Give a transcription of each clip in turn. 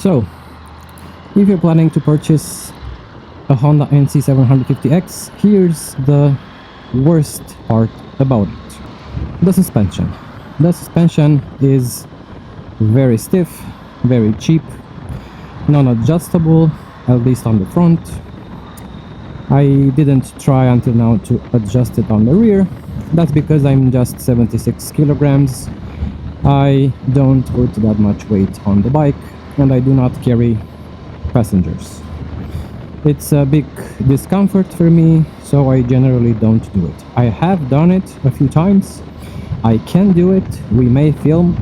So, if you're planning to purchase a Honda NC750X, here's the worst part about it. The suspension. The suspension is very stiff, very cheap, non-adjustable, at least on the front. I didn't try until now to adjust it on the rear. That's because I'm just 76 kilograms. I don't put that much weight on the bike, and I do not carry passengers. It's a big discomfort for me, so I generally don't do it. I have done it a few times. I can do it. We may film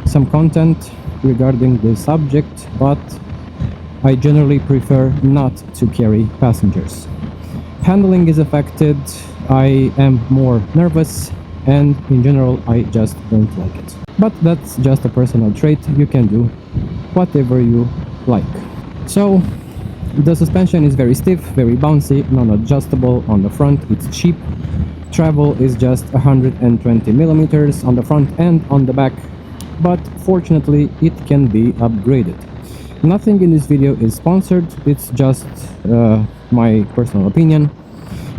some content regarding the subject, but I generally prefer not to carry passengers. Handling is affected. I am more nervous, and in general I just don't like it. But that's just a personal trait. You can do whatever you like. So the suspension is very stiff, very bouncy, non-adjustable on the front. It's cheap. Travel is just 120 millimeters on the front and on the back, but fortunately it can be upgraded. Nothing in this video is sponsored. It's just my personal opinion.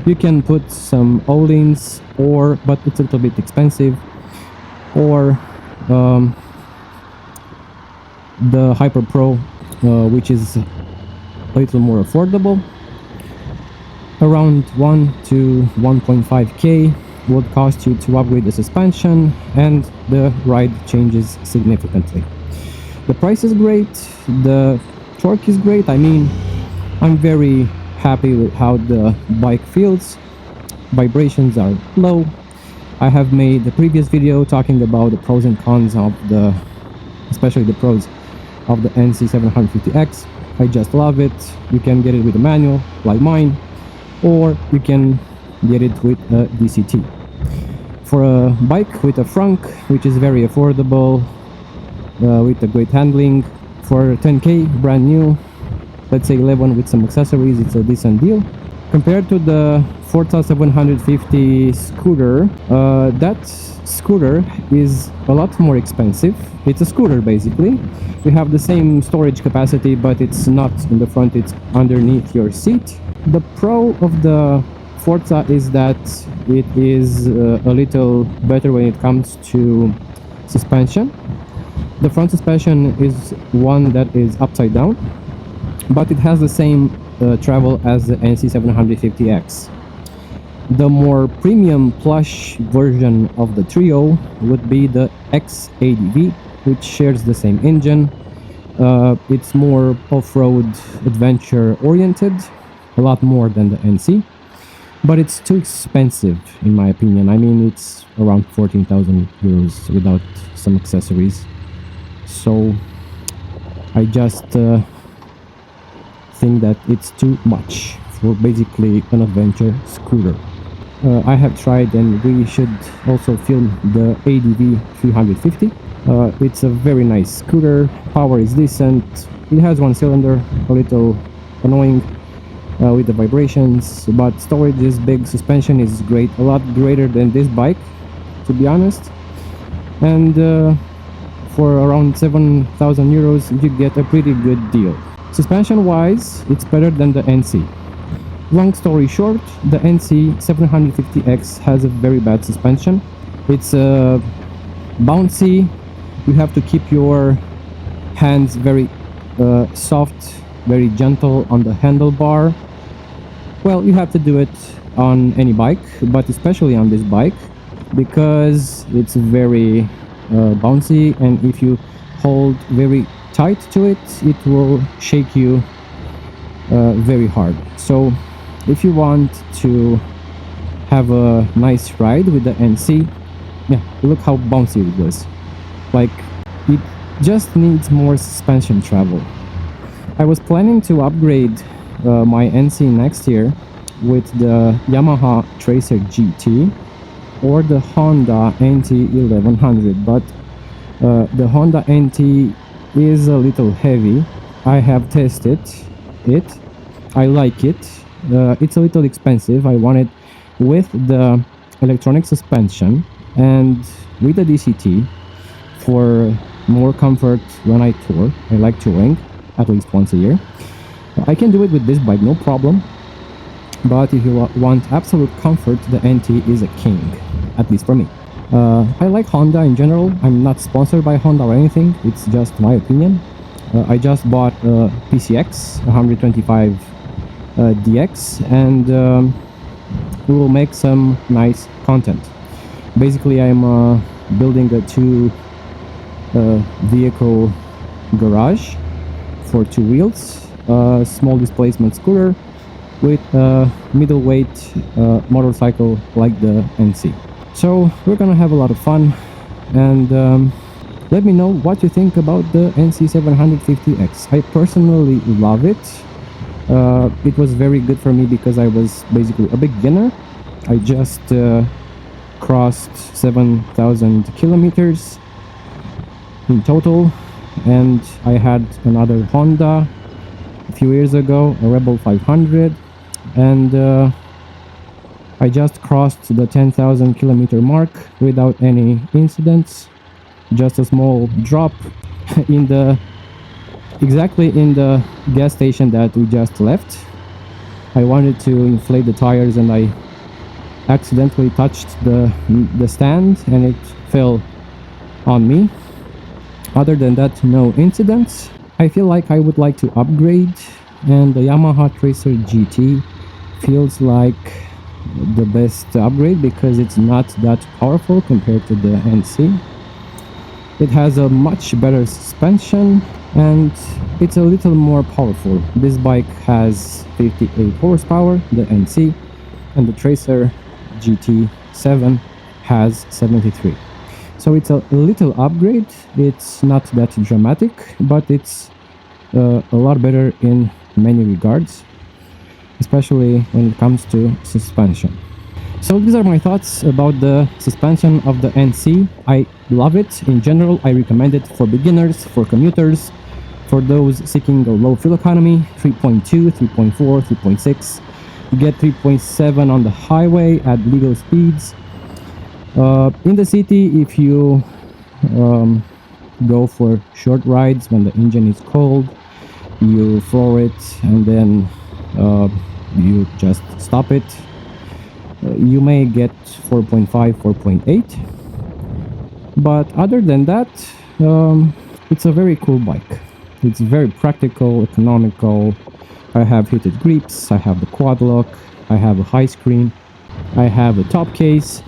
You can put some O-Lins, but it's a little bit expensive, or the Hyper Pro, which is a little more affordable. Around 1 to 1.5k would cost you to upgrade the suspension, and the ride changes significantly. The price is great, the torque is great. I mean, I'm very happy with how the bike feels. Vibrations are low. I have made a previous video talking about the pros and cons of especially the pros of the NC750X. I just love it. You can get it with a manual like mine, or you can get it with a DCT. For a bike with a frunk, which is very affordable, with a great handling, for 10k brand new, let's say 11 with some accessories, it's a decent deal. Compared to the Forza 750 scooter, that scooter is a lot more expensive. It's a scooter basically. You have the same storage capacity, but it's not in the front, it's underneath your seat. The pro of the Forza is that it is a little better when it comes to suspension. The front suspension is one that is upside down, but it has the same travel as the NC750X. The more premium plush version of the trio would be the X80V, which shares the same engine. It's more off-road adventure oriented, a lot more than the NC, but it's too expensive in my opinion. I mean, it's around 14,000 euros without some accessories. So I just think that it's too much for basically an adventure scooter. I have tried, and we should also film the ADV 350. It's a very nice scooter. Power is decent. It has one cylinder, a little annoying with the vibrations, but storage is big, suspension is great, a lot greater than this bike, to be honest. And for around 7,000 euros you get a pretty good deal. Suspension wise, it's better than the NC. Long story short, the NC750X has a very bad suspension. It's bouncy. You have to keep your hands very soft, very gentle on the handlebar. Well, you have to do it on any bike, but especially on this bike, because it's very bouncy, and if you hold very tight to it, it will shake you very hard. So if you want to have a nice ride with the NC, yeah, look how bouncy it was. Like, it just needs more suspension travel. I was planning to upgrade my NC next year with the Yamaha Tracer GT or the Honda NT1100, but the Honda NT is a little heavy. I have tested it. I like it. It's a little expensive. I want it with the electronic suspension and with the DCT for more comfort when I tour. I like touring. at least once a year. I can do it with this bike, no problem. But if you want absolute comfort, the NT is a king, at least for me. I like Honda in general. I'm not sponsored by Honda or anything, it's just my opinion. I just bought a PCX 125 DX, and we will make some nice content. Basically, I'm building a two vehicle garage for two wheels, a small displacement scooter with a middleweight motorcycle like the NC. So we're gonna have a lot of fun, and let me know what you think about the NC750X. I personally love it. It was very good for me because I was basically a beginner. I just crossed 7,000 kilometers in total, and I had another Honda a few years ago, a Rebel 500, and I just crossed the 10,000 kilometer mark without any incidents. Just a small drop in the exactly in the gas station that we just left. I wanted to inflate the tires and I accidentally touched the stand and it fell on me. Other than that, no incidents. I feel like I would like to upgrade, and the Yamaha Tracer GT feels like the best upgrade because it's not that powerful compared to the NC. It has a much better suspension and it's a little more powerful. This bike has 58 horsepower, the NC, and the Tracer GT7 has 73. So it's a little upgrade. It's not that dramatic, but it's a lot better in many regards, especially when it comes to suspension. So these are my thoughts about the suspension of the NC. I love it in general. I recommend it for beginners, for commuters, for those seeking a low fuel economy. 3.2, 3.4, 3.6. You get 3.7 on the highway at legal speeds. In the city, if you go for short rides when the engine is cold, you floor it and then you just stop it. You may get 4.5, 4.8, but other than that, it's a very cool bike. It's very practical, economical. I have heated grips, I have the quad lock, I have a high screen, I have a top case,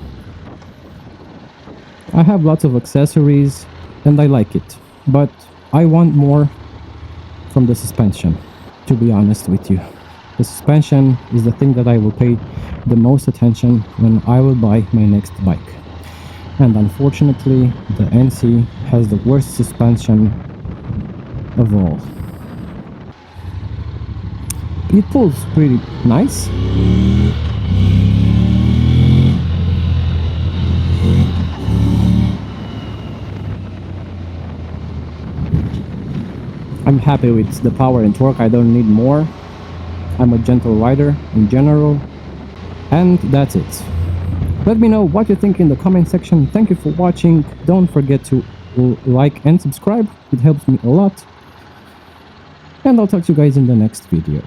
I have lots of accessories, and I like it. But I want more from the suspension, to be honest with you. The suspension is the thing that I will pay the most attention when I will buy my next bike. And unfortunately, the NC has the worst suspension of all. It pulls pretty nice. I'm happy with the power and torque. I don't need more. I'm a gentle rider in general. And that's it. Let me know what you think in the comment section. Thank you for watching. Don't forget to like and subscribe. It helps me a lot. And I'll talk to you guys in the next video.